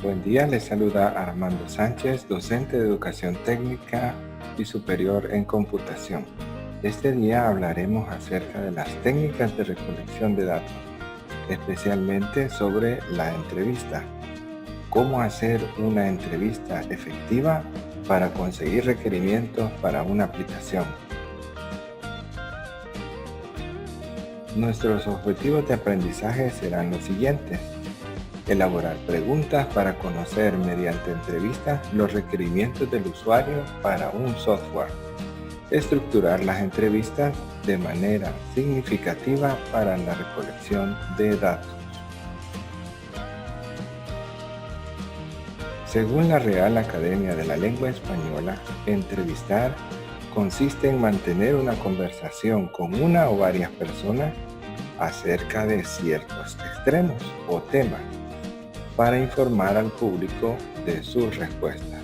Buen día, les saluda Armando Sánchez, docente de Educación Técnica y Superior en Computación. Este día hablaremos acerca de las técnicas de recolección de datos, especialmente sobre la entrevista. Cómo hacer una entrevista efectiva para conseguir requerimientos para una aplicación. Nuestros objetivos de aprendizaje serán los siguientes: elaborar preguntas para conocer mediante entrevistas los requerimientos del usuario para un software, estructurar las entrevistas de manera significativa para la recolección de datos. Según la Real Academia de la Lengua Española, entrevistar consiste en mantener una conversación con una o varias personas acerca de ciertos extremos o temas para informar al público de sus respuestas.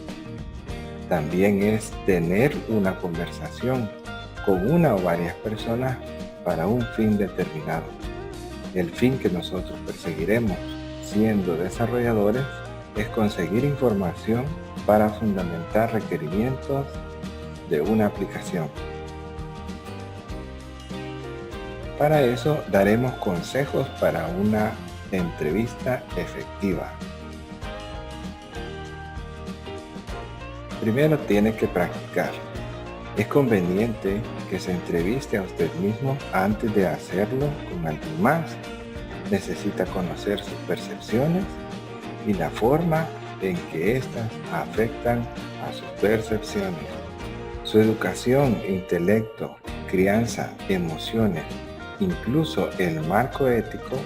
También es tener una conversación con una o varias personas para un fin determinado. El fin que nosotros perseguiremos siendo desarrolladores es conseguir información para fundamentar requerimientos de una aplicación. Para eso daremos consejos para una entrevista efectiva. Primero tiene que practicar. Es conveniente que se entreviste a usted mismo antes de hacerlo con alguien más. Necesita conocer sus percepciones y la forma en que éstas afectan a sus percepciones. Su educación, intelecto, crianza, emociones, incluso el marco ético,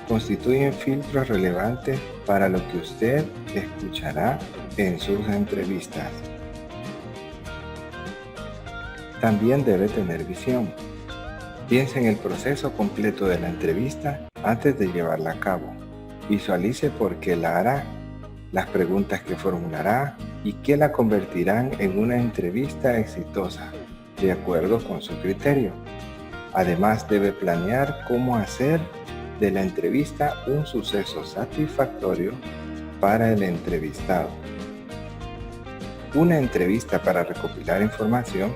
constituyen filtros relevantes para lo que usted escuchará en sus entrevistas. También debe tener visión. Piense en el proceso completo de la entrevista antes de llevarla a cabo. Visualice por qué la hará, las preguntas que formulará y que la convertirán en una entrevista exitosa, de acuerdo con su criterio. Además, debe planear cómo hacer de la entrevista un suceso satisfactorio para el entrevistado. Una entrevista para recopilar información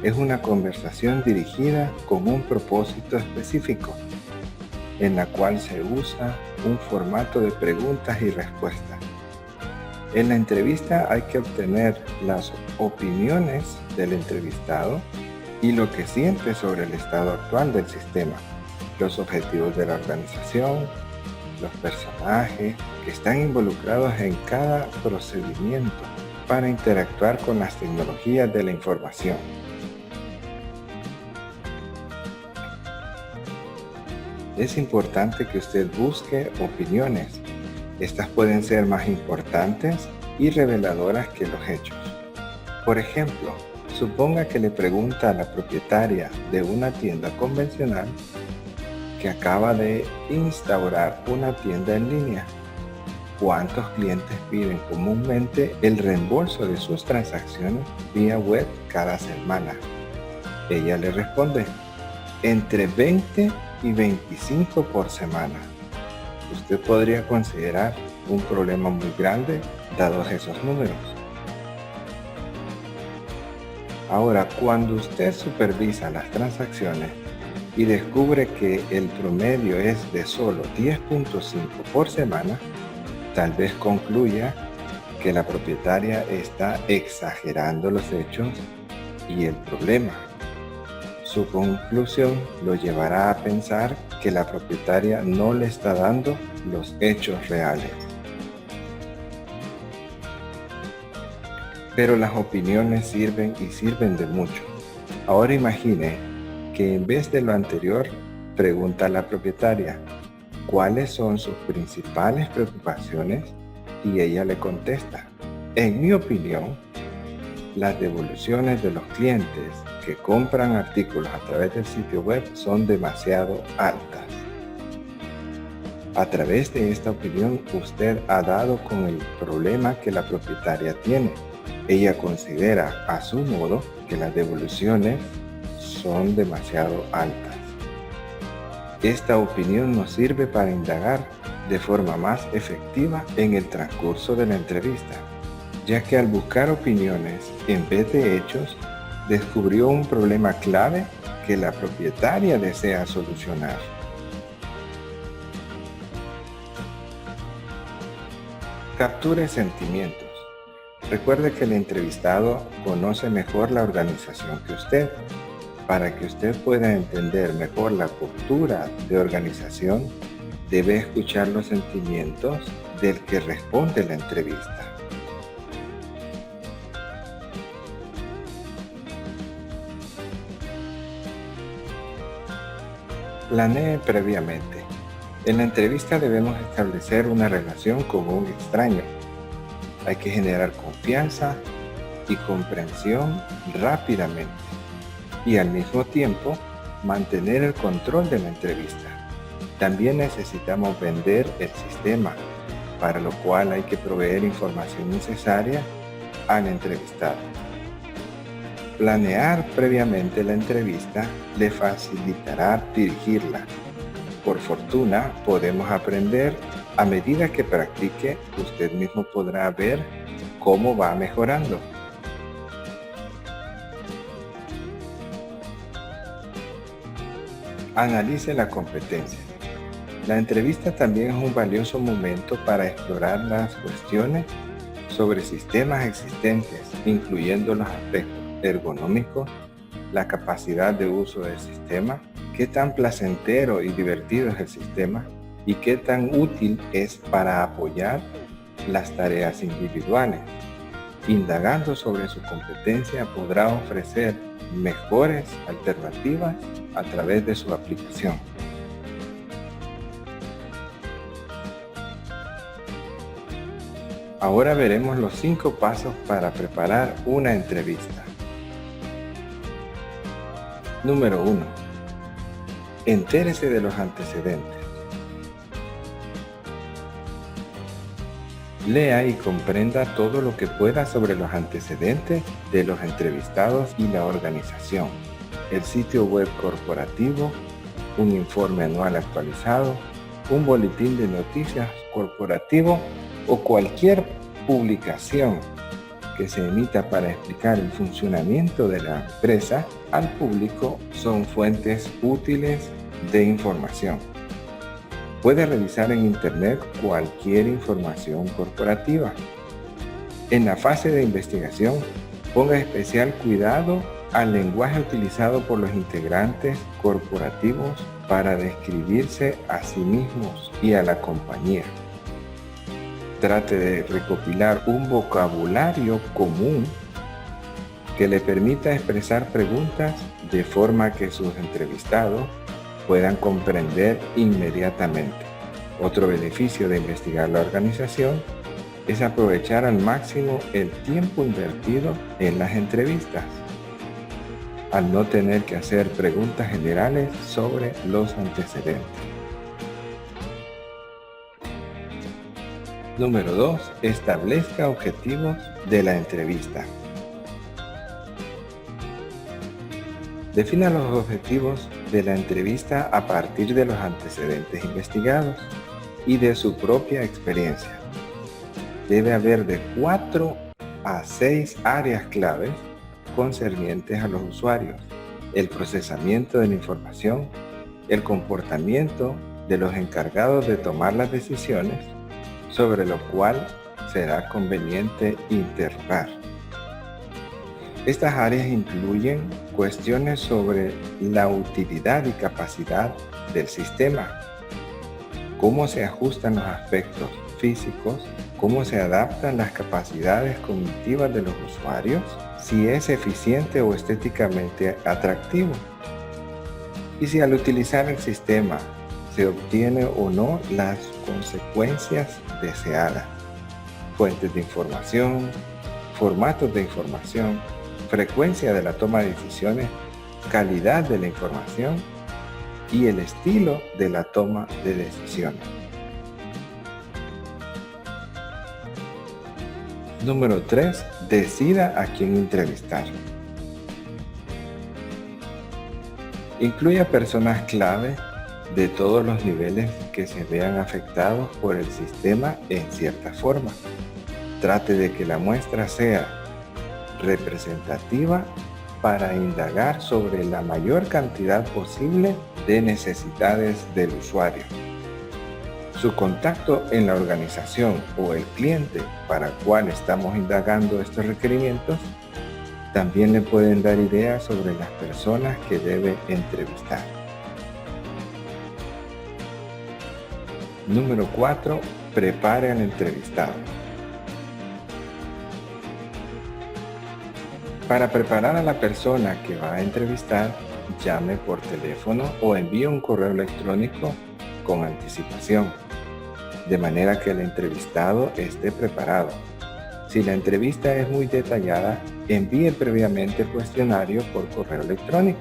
es una conversación dirigida con un propósito específico, en la cual se usa un formato de preguntas y respuestas. En la entrevista hay que obtener las opiniones del entrevistado y lo que siente sobre el estado actual del sistema, los objetivos de la organización, los personajes que están involucrados en cada procedimiento para interactuar con las tecnologías de la información. Es importante que usted busque opiniones. Estas pueden ser más importantes y reveladoras que los hechos. Por ejemplo, suponga que le pregunta a la propietaria de una tienda convencional que acaba de instaurar una tienda en línea: ¿cuántos clientes piden comúnmente el reembolso de sus transacciones vía web cada semana? Ella le responde: entre 20 y 25 por semana. Usted podría considerar un problema muy grande dados esos números. Ahora, cuando usted supervisa las transacciones y descubre que el promedio es de solo 10.5 por semana, tal vez concluya que la propietaria está exagerando los hechos y el problema. Su conclusión lo llevará a pensar que la propietaria no le está dando los hechos reales. Pero las opiniones sirven y sirven de mucho. Ahora imagine que en vez de lo anterior, pregunta a la propietaria cuáles son sus principales preocupaciones y ella le contesta: en mi opinión, las devoluciones de los clientes que compran artículos a través del sitio web son demasiado altas. A través de esta opinión, usted ha dado con el problema que la propietaria tiene. Ella considera a su modo que las devoluciones son demasiado altas. Esta opinión nos sirve para indagar de forma más efectiva en el transcurso de la entrevista, ya que al buscar opiniones en vez de hechos, descubrió un problema clave que la propietaria desea solucionar. Capture sentimientos. Recuerde que el entrevistado conoce mejor la organización que usted. Para que usted pueda entender mejor la cultura de organización, debe escuchar los sentimientos del que responde la entrevista. Planee previamente. En la entrevista debemos establecer una relación con un extraño. Hay que generar confianza y comprensión rápidamente y al mismo tiempo mantener el control de la entrevista. También necesitamos vender el sistema, para lo cual hay que proveer información necesaria al entrevistado. Planear previamente la entrevista le facilitará dirigirla. Por fortuna, podemos aprender a medida que practique. Usted mismo podrá ver cómo va mejorando. Analice la competencia. La entrevista también es un valioso momento para explorar las cuestiones sobre sistemas existentes, incluyendo los aspectos ergonómicos, la capacidad de uso del sistema, qué tan placentero y divertido es el sistema y qué tan útil es para apoyar las tareas individuales. Indagando sobre su competencia podrá ofrecer mejores alternativas a través de su aplicación. Ahora veremos los 5 pasos para preparar una entrevista. Número 1. Entérese de los antecedentes. Lea y comprenda todo lo que pueda sobre los antecedentes de los entrevistados y la organización, el sitio web corporativo, un informe anual actualizado, un boletín de noticias corporativo o cualquier publicación que se emita para explicar el funcionamiento de la empresa al público son fuentes útiles de información. Puede revisar en Internet cualquier información corporativa. En la fase de investigación, ponga especial cuidado al lenguaje utilizado por los integrantes corporativos para describirse a sí mismos y a la compañía. Trate de recopilar un vocabulario común que le permita expresar preguntas de forma que sus entrevistados puedan comprender inmediatamente. Otro beneficio de investigar la organización es aprovechar al máximo el tiempo invertido en las entrevistas, al no tener que hacer preguntas generales sobre los antecedentes. Número 2. Establezca objetivos de la entrevista. Defina los objetivos de la entrevista a partir de los antecedentes investigados y de su propia experiencia. Debe haber de 4 a 6 áreas claves concernientes a los usuarios: el procesamiento de la información, el comportamiento de los encargados de tomar las decisiones, sobre lo cual será conveniente interrogar. Estas áreas incluyen cuestiones sobre la utilidad y capacidad del sistema, cómo se ajustan los aspectos físicos, cómo se adaptan las capacidades cognitivas de los usuarios, si es eficiente o estéticamente atractivo, y si al utilizar el sistema se obtiene o no las consecuencias deseadas. Fuentes de información, formatos de información, frecuencia de la toma de decisiones, calidad de la información y el estilo de la toma de decisiones. Número 3. Decida a quién entrevistar. Incluya personas clave de todos los niveles que se vean afectados por el sistema en cierta forma. Trate de que la muestra sea representativa para indagar sobre la mayor cantidad posible de necesidades del usuario. Su contacto en la organización o el cliente para el cual estamos indagando estos requerimientos también le pueden dar ideas sobre las personas que debe entrevistar. Número 4. Prepare al entrevistado. Para preparar a la persona que va a entrevistar, llame por teléfono o envíe un correo electrónico con anticipación, de manera que el entrevistado esté preparado. Si la entrevista es muy detallada, envíe previamente el cuestionario por correo electrónico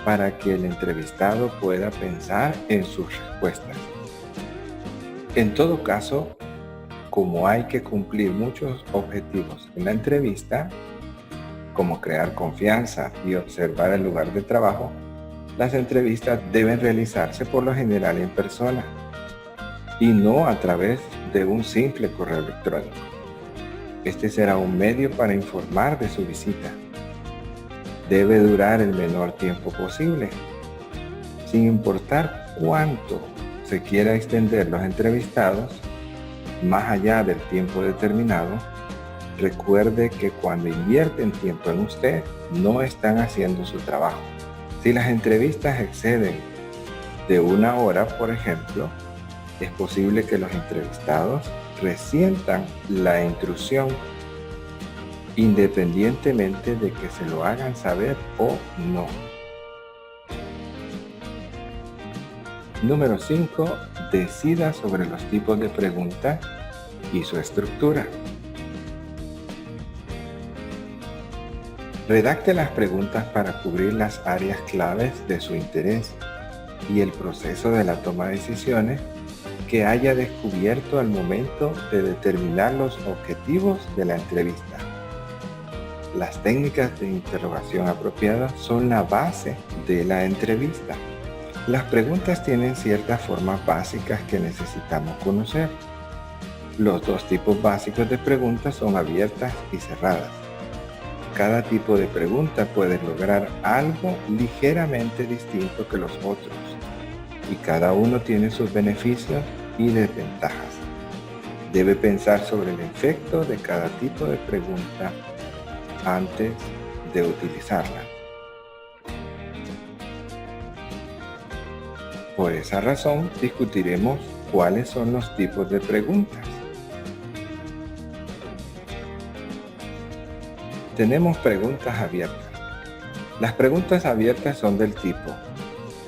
para que el entrevistado pueda pensar en sus respuestas. En todo caso, como hay que cumplir muchos objetivos en la entrevista, como crear confianza y observar el lugar de trabajo, las entrevistas deben realizarse por lo general en persona y no a través de un simple correo electrónico. Este será un medio para informar de su visita. Debe durar el menor tiempo posible, sin importar cuánto se quiera extender los entrevistados, más allá del tiempo determinado. Recuerde que cuando invierten tiempo en usted, no están haciendo su trabajo. Si las entrevistas exceden de 1 hora, por ejemplo, es posible que los entrevistados resientan la intrusión, independientemente de que se lo hagan saber o no. Número 5. Decida sobre los tipos de preguntas y su estructura. Redacte las preguntas para cubrir las áreas claves de su interés y el proceso de la toma de decisiones que haya descubierto al momento de determinar los objetivos de la entrevista. Las técnicas de interrogación apropiadas son la base de la entrevista. Las preguntas tienen ciertas formas básicas que necesitamos conocer. Los 2 tipos básicos de preguntas son abiertas y cerradas. Cada tipo de pregunta puede lograr algo ligeramente distinto que los otros, y cada uno tiene sus beneficios y desventajas. Debe pensar sobre el efecto de cada tipo de pregunta antes de utilizarla. Por esa razón, discutiremos cuáles son los tipos de preguntas. Tenemos preguntas abiertas. Las preguntas abiertas son del tipo: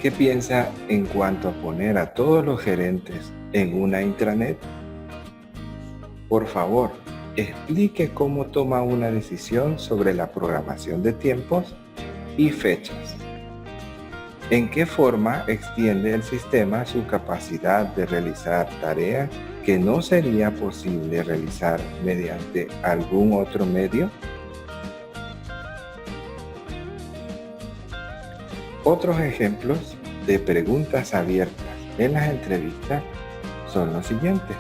¿qué piensa en cuanto a poner a todos los gerentes en una intranet? Por favor, explique cómo toma una decisión sobre la programación de tiempos y fechas. ¿En qué forma extiende el sistema su capacidad de realizar tareas que no sería posible realizar mediante algún otro medio? Otros ejemplos de preguntas abiertas en las entrevistas son los siguientes.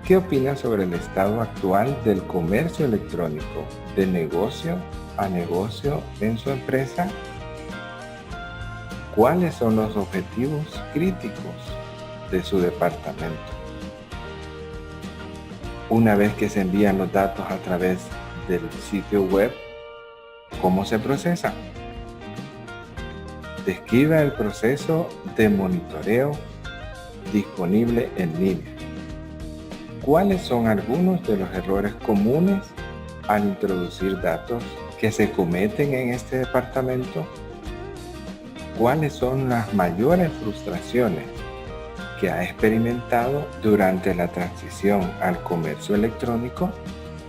¿Qué opina sobre el estado actual del comercio electrónico de negocio a negocio en su empresa? ¿Cuáles son los objetivos críticos de su departamento? Una vez que se envían los datos a través del sitio web, ¿cómo se procesan? Describa el proceso de monitoreo disponible en línea. ¿Cuáles son algunos de los errores comunes al introducir datos que se cometen en este departamento? ¿Cuáles son las mayores frustraciones que ha experimentado durante la transición al comercio electrónico?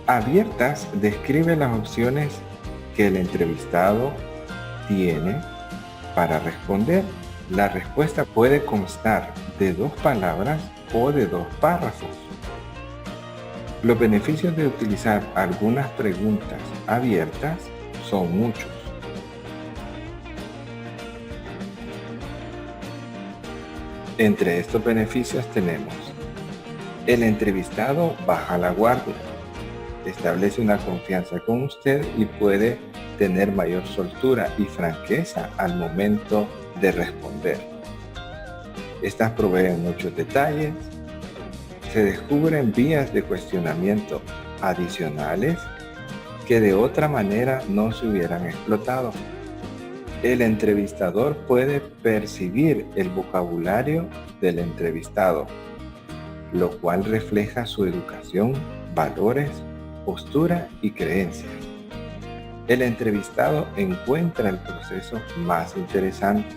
Abiertas describe las opciones que el entrevistado tiene para responder. La respuesta puede constar de 2 palabras o de 2 párrafos. Los beneficios de utilizar algunas preguntas abiertas son muchos. Entre estos beneficios tenemos: el entrevistado baja la guardia, establece una confianza con usted y puede tener mayor soltura y franqueza al momento de responder. Estas proveen muchos detalles, se descubren vías de cuestionamiento adicionales que de otra manera no se hubieran explotado. El entrevistador puede percibir el vocabulario del entrevistado, lo cual refleja su educación, valores, postura y creencias. El entrevistado encuentra el proceso más interesante.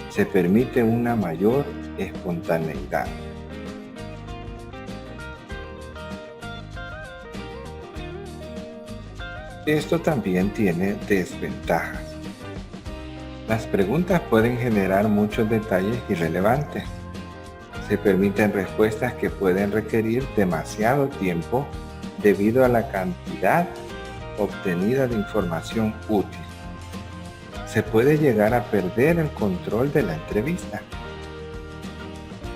Se permite una mayor espontaneidad. Esto también tiene desventajas. Las preguntas pueden generar muchos detalles irrelevantes. Se permiten respuestas que pueden requerir demasiado tiempo debido a la cantidad obtenida de información útil. Se puede llegar a perder el control de la entrevista.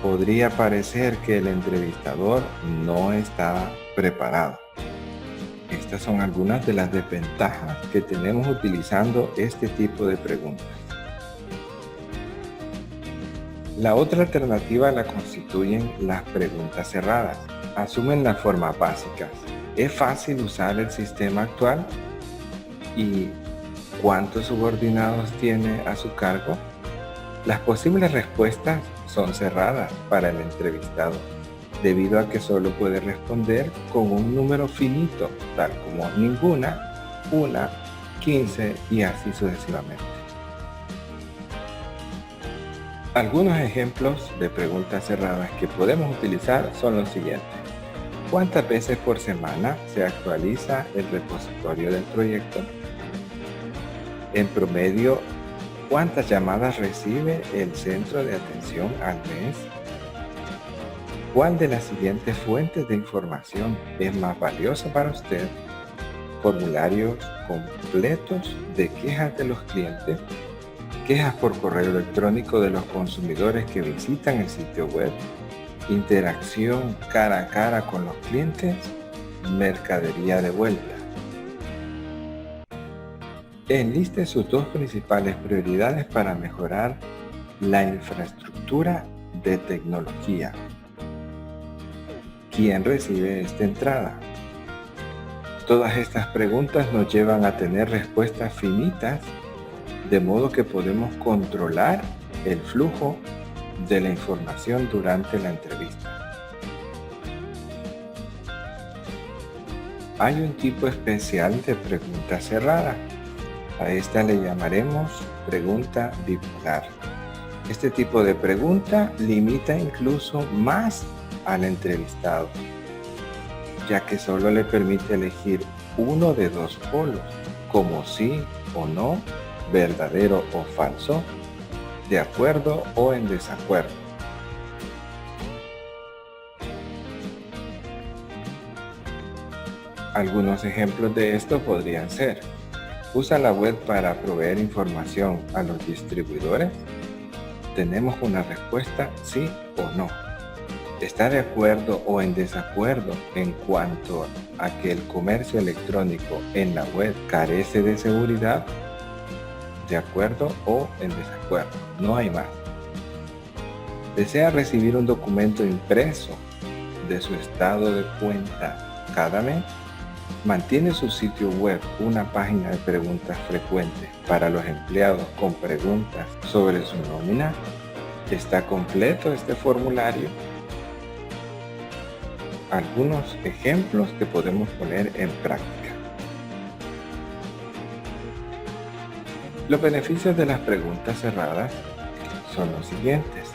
Podría parecer que el entrevistador no está preparado. Estas son algunas de las desventajas que tenemos utilizando este tipo de preguntas. La otra alternativa la constituyen las preguntas cerradas. Asumen las formas básicas. ¿Es fácil usar el sistema actual? ¿Y cuántos subordinados tiene a su cargo? Las posibles respuestas son cerradas para el entrevistado, debido a que solo puede responder con un número finito, tal como ninguna, una, 15 y así sucesivamente. Algunos ejemplos de preguntas cerradas que podemos utilizar son los siguientes. ¿Cuántas veces por semana se actualiza el repositorio del proyecto? En promedio, ¿cuántas llamadas recibe el centro de atención al mes? ¿Cuál de las siguientes fuentes de información es más valiosa para usted? Formularios completos de quejas de los clientes, quejas por correo electrónico de los consumidores que visitan el sitio web, interacción cara a cara con los clientes, mercadería de vuelta. Enliste sus dos principales prioridades para mejorar la infraestructura de tecnología. ¿Quién recibe esta entrada? Todas estas preguntas nos llevan a tener respuestas finitas, de modo que podemos controlar el flujo de la información durante la entrevista. Hay un tipo especial de pregunta cerrada. A esta le llamaremos pregunta bipolar. Este tipo de pregunta limita incluso más al entrevistado, ya que solo le permite elegir uno de dos polos, como sí o no, verdadero o falso, de acuerdo o en desacuerdo. Algunos ejemplos de esto podrían ser: ¿usa la web para proveer información a los distribuidores? Tenemos una respuesta sí o no. ¿Está de acuerdo o en desacuerdo en cuanto a que el comercio electrónico en la web carece de seguridad? De acuerdo o en desacuerdo, no hay más. ¿Desea recibir un documento impreso de su estado de cuenta cada mes? ¿Mantiene su sitio web una página de preguntas frecuentes para los empleados con preguntas sobre su nómina? ¿Está completo este formulario? Algunos ejemplos que podemos poner en práctica. Los beneficios de las preguntas cerradas son los siguientes.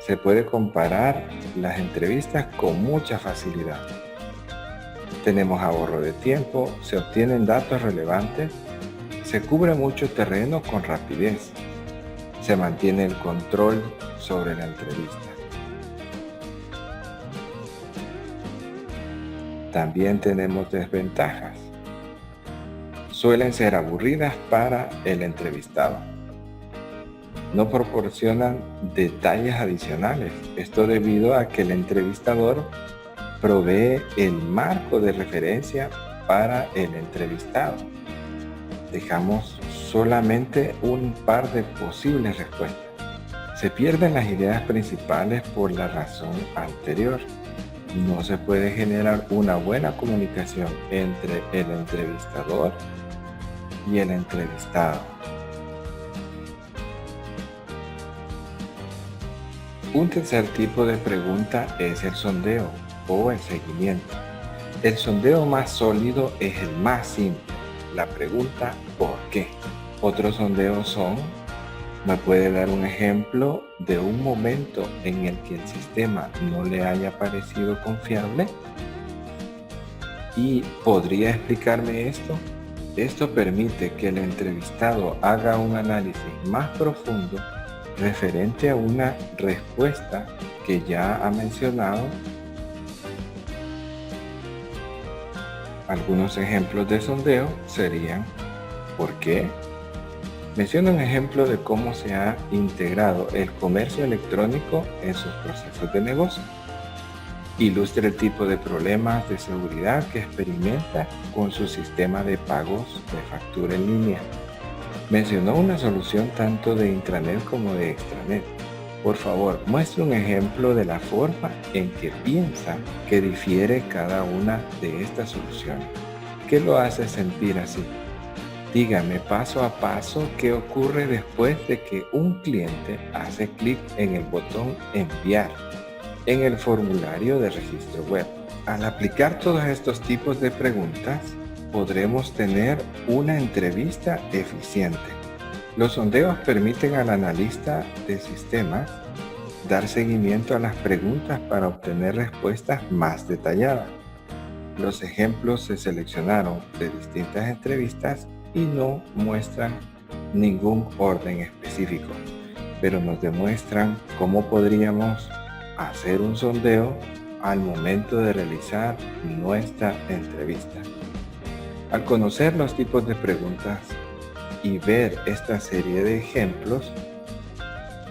Se puede comparar las entrevistas con mucha facilidad. Tenemos ahorro de tiempo, se obtienen datos relevantes, se cubre mucho terreno con rapidez, se mantiene el control sobre la entrevista. También tenemos desventajas. Suelen ser aburridas para el entrevistado. no proporcionan detalles adicionales. Esto debido a que el entrevistador provee el marco de referencia para el entrevistado. Dejamos solamente un par de posibles respuestas. Se pierden las ideas principales por la razón anterior. No se puede generar una buena comunicación entre el entrevistador y el entrevistado. Un tercer tipo de pregunta es el sondeo o el seguimiento. El sondeo más sólido es el más simple, la pregunta ¿por qué? Otros sondeos son: ¿me puede dar un ejemplo de un momento en el que el sistema no le haya parecido confiable? ¿Y podría explicarme esto? Esto permite que el entrevistado haga un análisis más profundo referente a una respuesta que ya ha mencionado. Algunos ejemplos de sondeo serían: ¿por qué? Menciona un ejemplo de cómo se ha integrado el comercio electrónico en sus procesos de negocio. Ilustra el tipo de problemas de seguridad que experimenta con su sistema de pagos de factura en línea. Mencionó una solución tanto de intranet como de extranet. Por favor, muestre un ejemplo de la forma en que piensa que difiere cada una de estas soluciones. ¿Qué lo hace sentir así? Dígame paso a paso qué ocurre después de que un cliente hace clic en el botón enviar en el formulario de registro web. Al aplicar todos estos tipos de preguntas, podremos tener una entrevista eficiente. Los sondeos permiten al analista de sistemas dar seguimiento a las preguntas para obtener respuestas más detalladas. Los ejemplos se seleccionaron de distintas entrevistas y no muestran ningún orden específico, pero nos demuestran cómo podríamos hacer un sondeo al momento de realizar nuestra entrevista. Al conocer los tipos de preguntas y ver esta serie de ejemplos,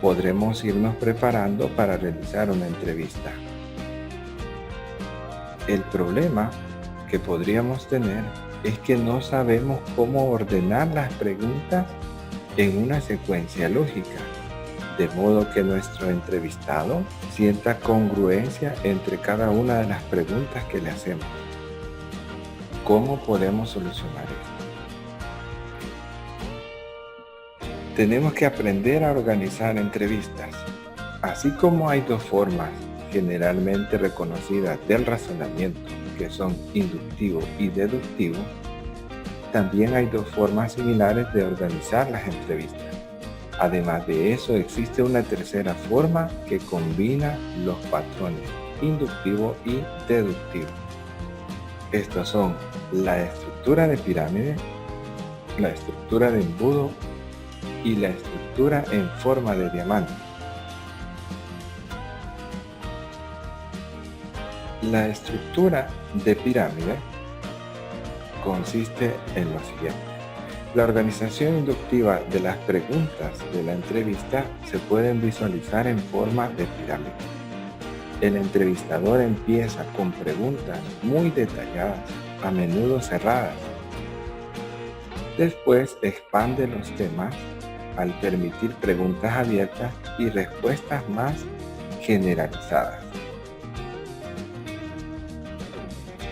podremos irnos preparando para realizar una entrevista. El problema que podríamos tener es que no sabemos cómo ordenar las preguntas en una secuencia lógica, de modo que nuestro entrevistado sienta congruencia entre cada una de las preguntas que le hacemos. ¿Cómo podemos solucionar esto? Tenemos que aprender a organizar entrevistas. Así como hay dos formas generalmente reconocidas del razonamiento, que son inductivo y deductivo, también hay dos formas similares de organizar las entrevistas. Además de eso, existe una tercera forma que combina los patrones inductivo y deductivo. Estos son la estructura de pirámide, la estructura de embudo y la estructura en forma de diamante. La estructura de pirámide consiste en lo siguiente. La organización inductiva de las preguntas de la entrevista se pueden visualizar en forma de pirámide. El entrevistador empieza con preguntas muy detalladas, a menudo cerradas. Después expande los temas al permitir preguntas abiertas y respuestas más generalizadas.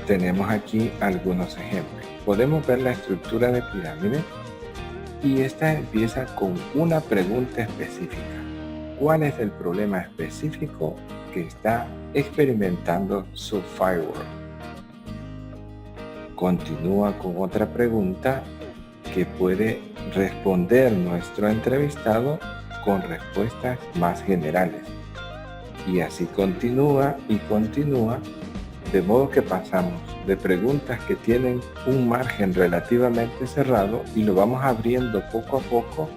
Tenemos aquí algunos ejemplos. Podemos ver la estructura de pirámide y esta empieza con una pregunta específica. ¿Cuál es el problema específico que está experimentando su firewall? Continúa con otra pregunta que puede responder nuestro entrevistado con respuestas más generales. Y así continúa y continúa, de modo que pasamos de preguntas que tienen un margen relativamente cerrado y lo vamos abriendo poco a poco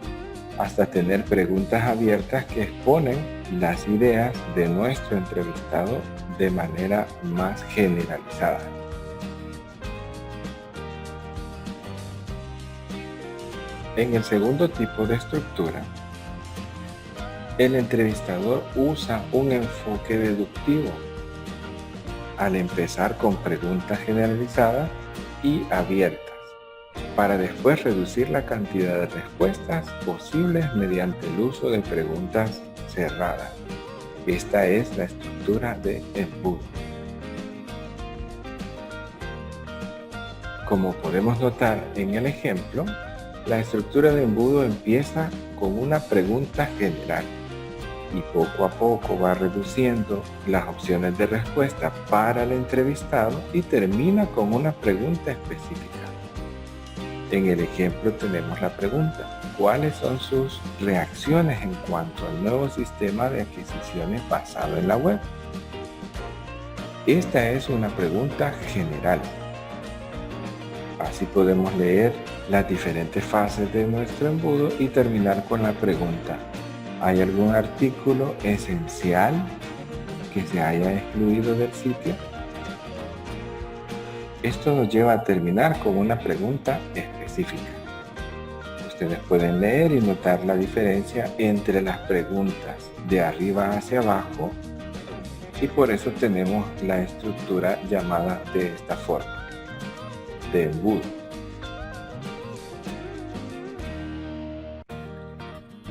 hasta tener preguntas abiertas que exponen las ideas de nuestro entrevistado de manera más generalizada. En el segundo tipo de estructura, El entrevistador usa un enfoque deductivo al empezar con preguntas generalizadas y abiertas, para después reducir la cantidad de respuestas posibles mediante el uso de preguntas cerradas. Esta es la estructura de embudo. Como podemos notar en el ejemplo, la estructura de embudo empieza con una pregunta general y poco a poco va reduciendo las opciones de respuesta para el entrevistado y termina con una pregunta específica. En el ejemplo tenemos la pregunta: ¿cuáles son sus reacciones en cuanto al nuevo sistema de adquisiciones basado en la web? Esta es una pregunta general. Así podemos leer las diferentes fases de nuestro embudo y terminar con la pregunta: ¿hay algún artículo esencial que se haya excluido del sitio? Esto nos lleva a terminar con una pregunta específica. Ustedes pueden leer y notar la diferencia entre las preguntas de arriba hacia abajo y por eso tenemos la estructura llamada de esta forma, de embudo.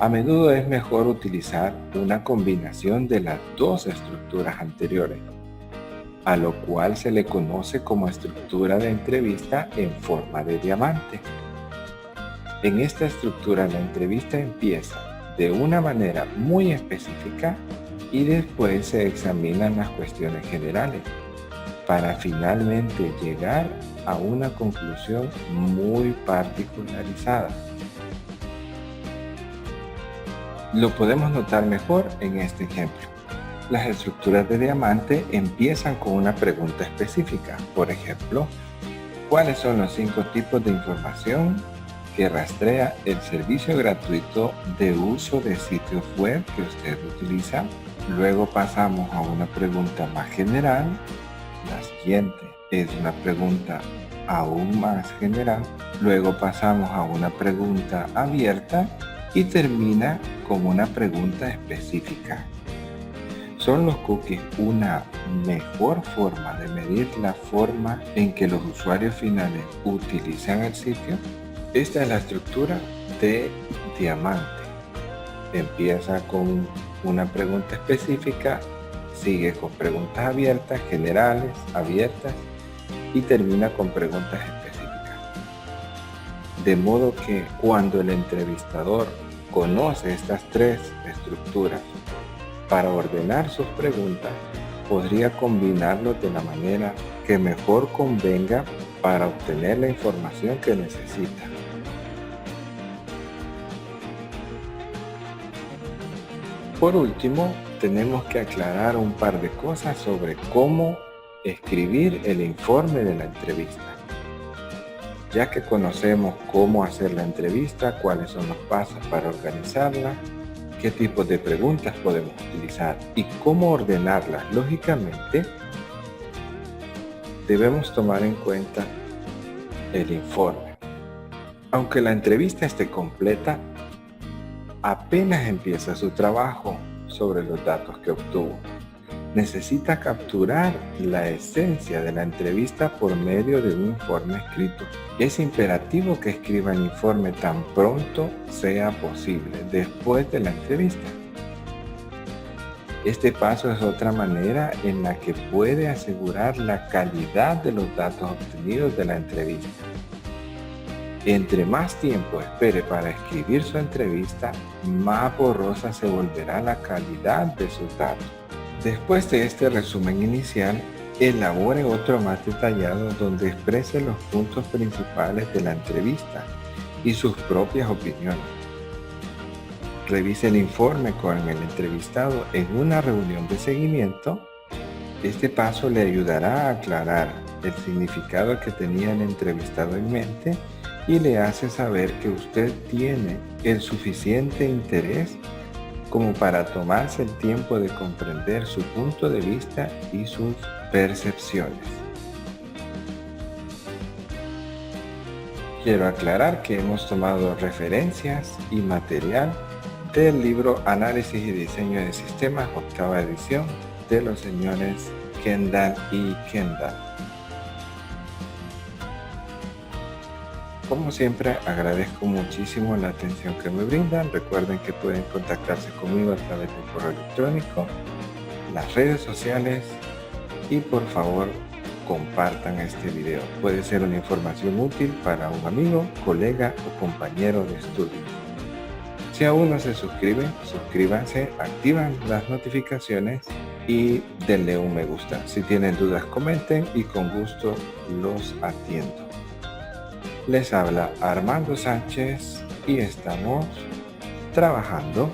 A menudo es mejor utilizar una combinación de las dos estructuras anteriores, a lo cual se le conoce como estructura de entrevista en forma de diamante. En esta estructura la entrevista empieza de una manera muy específica y después se examinan las cuestiones generales para finalmente llegar a una conclusión muy particularizada. Lo podemos notar mejor en este ejemplo. Las estructuras de diamante empiezan con una pregunta específica. Por ejemplo, ¿cuáles son los 5 tipos de información que rastrea el servicio gratuito de uso de sitios web que usted utiliza? Luego pasamos a una pregunta más general. La siguiente es una pregunta aún más general. Luego pasamos a una pregunta abierta y termina con una pregunta específica. ¿Son los cookies una mejor forma de medir la forma en que los usuarios finales utilizan el sitio? Esta es la estructura de diamante. Empieza con una pregunta específica, sigue con preguntas abiertas, generales, abiertas y termina con preguntas específicas. De modo que cuando el entrevistador conoce estas 3 estructuras para ordenar sus preguntas, podría combinarlos de la manera que mejor convenga para obtener la información que necesita. Por último, tenemos que aclarar un par de cosas sobre cómo escribir el informe de la entrevista. Ya que conocemos cómo hacer la entrevista, cuáles son los pasos para organizarla, qué tipos de preguntas podemos utilizar y cómo ordenarlas lógicamente, debemos tomar en cuenta el informe. Aunque la entrevista esté completa, apenas empieza su trabajo sobre los datos que obtuvo. Necesita capturar la esencia de la entrevista por medio de un informe escrito. Es imperativo que escriba el informe tan pronto sea posible después de la entrevista. Este paso es otra manera en la que puede asegurar la calidad de los datos obtenidos de la entrevista. Entre más tiempo espere para escribir su entrevista, más borrosa se volverá la calidad de sus datos. Después de este resumen inicial, elabore otro más detallado donde exprese los puntos principales de la entrevista y sus propias opiniones. Revise el informe con el entrevistado en una reunión de seguimiento. Este paso le ayudará a aclarar el significado que tenía el entrevistado en mente y le hace saber que usted tiene el suficiente interés como para tomarse el tiempo de comprender su punto de vista y sus percepciones. Quiero aclarar que hemos tomado referencias y material del libro Análisis y Diseño de Sistemas, octava edición, de los señores Kendall y Kendall. Como siempre, agradezco muchísimo la atención que me brindan. Recuerden que pueden contactarse conmigo a través del correo electrónico, las redes sociales y por favor compartan este video. Puede ser una información útil para un amigo, colega o compañero de estudio. Si aún no se suscriben, suscríbanse, activan las notificaciones y denle un me gusta. Si tienen dudas, comenten y con gusto los atiendo. Les habla Armando Sánchez y estamos trabajando